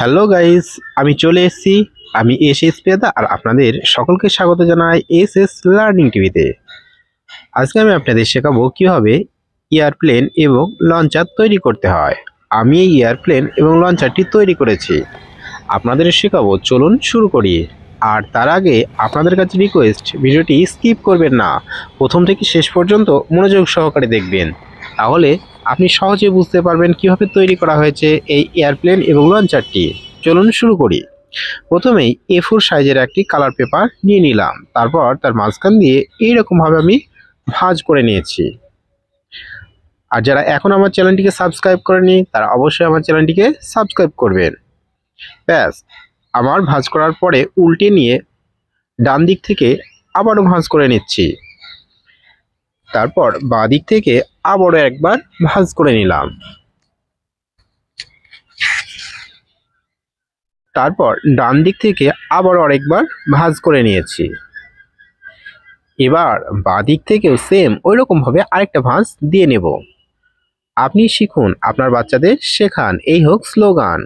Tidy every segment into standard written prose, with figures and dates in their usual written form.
Hello guys, আমি চলে এসেছি। আমি এস পেদা আর আপনাদের সকলকে স্বাগত জানাই এস লার্নিং টিভিতে। আজকে আমি আপনাদের শেখাবো কিভাবে এয়ারপ্লেন এবং লঞ্চার তৈরি করতে হয়। আমি এই এয়ারপ্লেন এবং লঞ্চারটি তৈরি করেছি, আপনাদের শেখাবো। চলুন শুরু করি। আর তার আগে আপনাদের কাছে রিকোয়েস্ট, ভিডিওটি স্কিপ করবেন না, প্রথম থেকে শেষ পর্যন্ত মনোযোগ সহকারে দেখবেন। তাহলে আপনি সহজে বুঝতে পারবেন কিভাবে তৈরি করা হয়েছে এই এয়ারপ্লেন এবং লঞ্চারটি। চলুন শুরু করি। প্রথমেই A4 সাইজের একটি কালার পেপার নিয়ে নিলাম, তারপর তার মাঝখান দিয়ে এইরকমভাবে আমি ভাঁজ করে নিয়েছি। আর যারা এখন আমার চ্যানেলটিকে সাবস্ক্রাইব করেনি তারা অবশ্যই আমার চ্যানেলটিকে সাবস্ক্রাইব করবেন। ব্যাস, আমার ভাঁজ করার পরে উল্টে নিয়ে ডান দিক থেকে আবারও ভাঁজ করে নিচ্ছি, তারপর বাঁ দিক থেকে আবারও একবার ভাঁজ করে নিলাম, তারপর ডান দিক থেকে আবারও আরেকবার ভাঁজ করে নিয়েছি। এবার বাঁ দিক থেকেও সেম ওই রকমভাবে আরেকটা ভাঁজ দিয়ে নেব। আপনি শিখুন, আপনার বাচ্চাদের শেখান, এই হোক স্লোগান।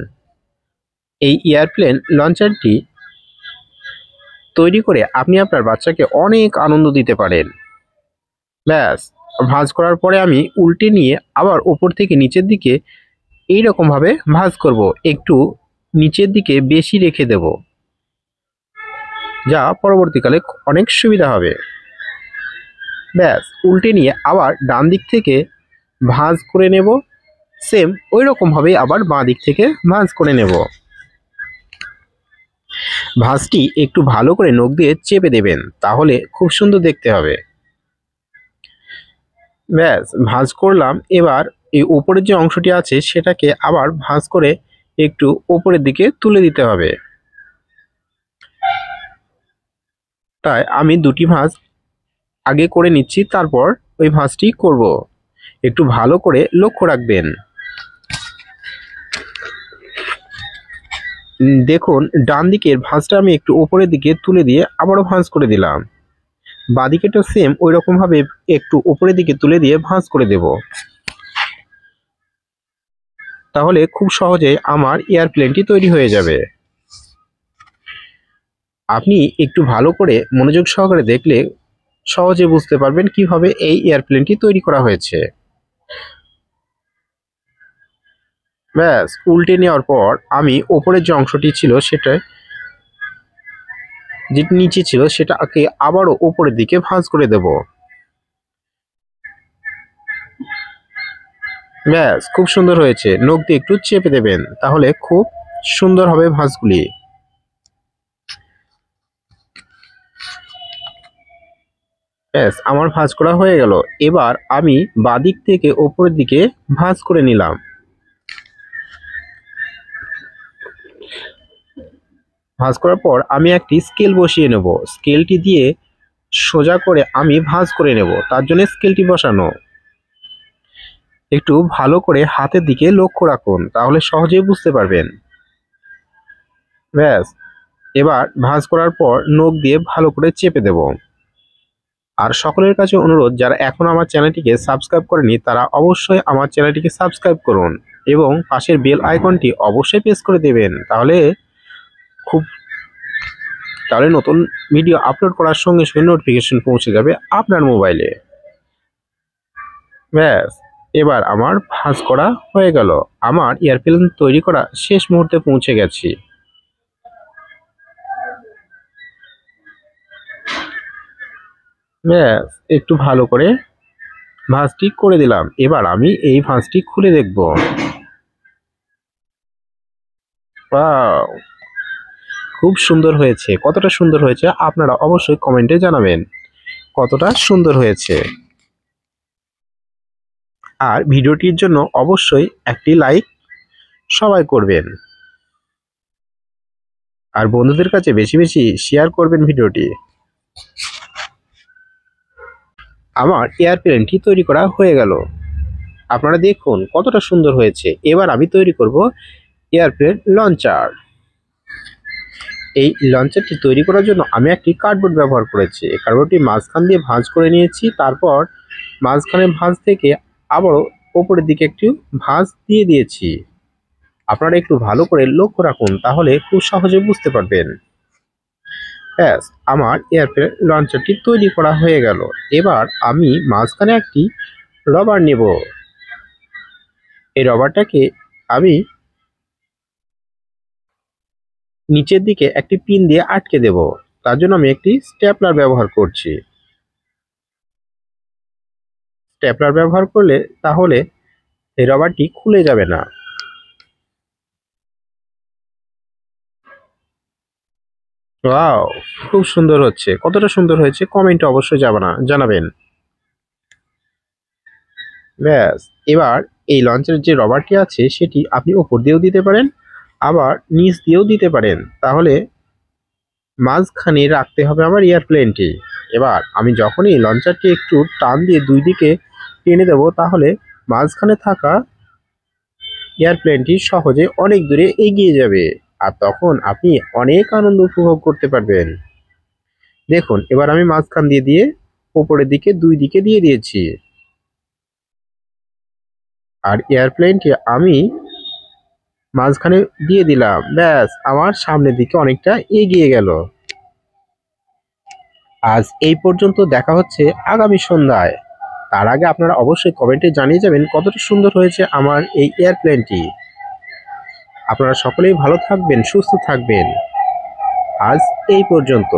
এই এয়ারপ্লেন লঞ্চারটি তৈরি করে আপনি আপনার বাচ্চাকে অনেক আনন্দ দিতে পারেন। ব্যাস, ভাঁজ করার পরে আমি উল্টে নিয়ে আবার ওপর থেকে নিচের দিকে এইরকমভাবে ভাঁজ করব, একটু নিচের দিকে বেশি রেখে দেব, যা পরবর্তীকালে অনেক সুবিধা হবে। ব্যাস, উল্টে নিয়ে আবার ডান দিক থেকে ভাঁজ করে নেব, সেম ওই রকমভাবেই আবার বাঁ দিক থেকে ভাঁজ করে নেব। ভাঁজটি একটু ভালো করে নখ দিয়ে চেপে দেবেন, তাহলে খুব সুন্দর দেখতে হবে। ব্যাস, ভাঁজ করলাম। এবার এই উপরের যে অংশটি আছে সেটাকে আবার ভাঁজ করে একটু উপরের দিকে তুলে দিতে হবে। তাই আমি দুটি ভাঁজ আগে করে নিচ্ছি, তারপর ওই ভাঁজটি করব। একটু ভালো করে লক্ষ্য রাখবেন। দেখুন, ডান দিকের ভাঁজটা আমি একটু উপরের দিকে তুলে দিয়ে আবারও ভাঁজ করে দিলাম। বাঁদিকেটা সেম ওই রকমভাবে একটু উপরের দিকে তুলে দিয়ে ভাঁজ করে দেব, তাহলে খুব সহজে আমার এয়ারপ্লেনটি তৈরি হয়ে যাবে। আপনি একটু ভালো করে মনোযোগ সহকারে দেখলে সহজে বুঝতে পারবেন কিভাবে এই এয়ারপ্লেনটি তৈরি করা হয়েছে। ব্যাস, উল্টে নেওয়ার পর আমি ওপরের যে অংশটি ছিল সেটা, যেটি নিচে ছিল সেটাকে আবারও উপরের দিকে ভাঁজ করে দেব। ব্যাস, খুব সুন্দর হয়েছে। নখ দিয়ে একটু চেপে দেবেন, তাহলে খুব সুন্দর হবে ভাঁজগুলি। ব্যাস, আমার ভাঁজ করা হয়ে গেল। এবার আমি বাঁদিক থেকে ওপরের দিকে ভাঁজ করে নিলাম। ভাঁজ করার পর আমি একটি স্কেল বসিয়ে নেব। স্কেলটি দিয়ে সোজা করে আমি ভাঁজ করে নেব, তার জন্য স্কেলটি বসানো। একটু ভালো করে হাতের দিকে লক্ষ্য রাখুন, তাহলে সহজেই বুঝতে পারবেন। ব্যাস, এবার ভাঁজ করার পর নখ দিয়ে ভালো করে চেপে দেব। আর সকলের কাছে অনুরোধ, যারা এখন আমার চ্যানেলটিকে সাবস্ক্রাইব করেনি তারা অবশ্যই আমার চ্যানেলটিকে সাবস্ক্রাইব করুন এবং পাশের বেল আইকনটি অবশ্যই প্রেস করে দেবেন, তাহলে নতুন ভিডিও আপলোড করার সঙ্গে সঙ্গে নোটিফিকেশন পৌঁছে যাবে আপনার মোবাইলে। ব্যাস, এবার আমার ভাঁজ করা হয়ে গেল। আমার এয়ারপ্লেন তৈরি করা শেষ মুহূর্তে পৌঁছে গেছি। ব্যাস, একটু ভালো করে ভাঁজটি করে দিলাম। এবার আমি এই ভাঁজটি খুলে দেখব। ওয়াও, খুব সুন্দর হয়েছে। কতটা সুন্দর হয়েছে আপনারা অবশ্যই কমেন্টে জানাবেন কতটা সুন্দর হয়েছে। আর ভিডিওটির জন্য অবশ্যই একটি লাইক সবাই করবেন, আর বন্ধুদের কাছে বেশি বেশি শেয়ার করবেন ভিডিওটি। আমার এয়ারপ্লেনটি তৈরি করা হয়ে গেল। আপনারা দেখুন কতটা সুন্দর হয়েছে। এবার আমি তৈরি করব এয়ারপ্লেন লঞ্চার। এই লঞ্চারটি তৈরি করার জন্য আমি একটি কার্ডবোর্ড ব্যবহার করেছি। কার্ডবোর্ডটি মাঝখান দিয়ে ভাঁজ করে নিয়েছি, তারপর মাঝখানে ভাঁজ থেকে আবারও ওপরের দিকে একটি ভাঁজ দিয়ে দিয়েছি। আপনারা একটু ভালো করে লক্ষ্য রাখুন, তাহলে খুব সহজে বুঝতে পারবেন। ব্যাস, আমার এয়ারপ্লেন লঞ্চারটি তৈরি করা হয়ে গেল। এবার আমি মাঝখানে একটি রবার নেব। এই রবারটাকে আমি নিচের দিকে একটি পিন দিয়ে আটকে দেব। তার জন্য আমি একটি স্টেপলার ব্যবহার করছি। স্টেপলার ব্যবহার করলে তাহলে এই রবারটি খুলে যাবে না। ওয়াও, খুব সুন্দর হচ্ছে। কতটা সুন্দর হয়েছে কমেন্টে অবশ্যই জানাবেন। ব্যাস, এবার এই লঞ্চের যে রবারটি আছে সেটি আপনি উপর দিয়েও দিতে পারেন, আবার নিচ দিয়েও দিতে পারেন। তাহলে মাঝখানে রাখতে হবে আমার এয়ারপ্লেনটি। এবার আমি যখনই লঞ্চারটি একটু টান দিয়ে দুই দিকে টেনে দেব, তাহলে মাঝখানে থাকা এয়ারপ্লেনটি সহজে অনেক দূরে এগিয়ে যাবে, আর তখন আপনি অনেক আনন্দ উপভোগ করতে পারবেন। দেখুন, এবার আমি মাঝখান দিয়ে উপরের দিকে দুই দিকে দিয়ে দিয়েছি, আর এয়ারপ্লেনটি আমি মাঝখানে দিয়ে দিলাম। ব্যাস, আমার সামনের দিকে অনেকটা এগিয়ে গেল। আজ এই পর্যন্ত, দেখা হচ্ছে আগামী সন্ধ্যায়। তার আগে আপনারা অবশ্যই কমেন্টে জানিয়ে যাবেন কতটা সুন্দর হয়েছে আমার এই এয়ারপ্লেনটি। আপনারা সকলেই ভালো থাকবেন, সুস্থ থাকবেন। আজ এই পর্যন্ত।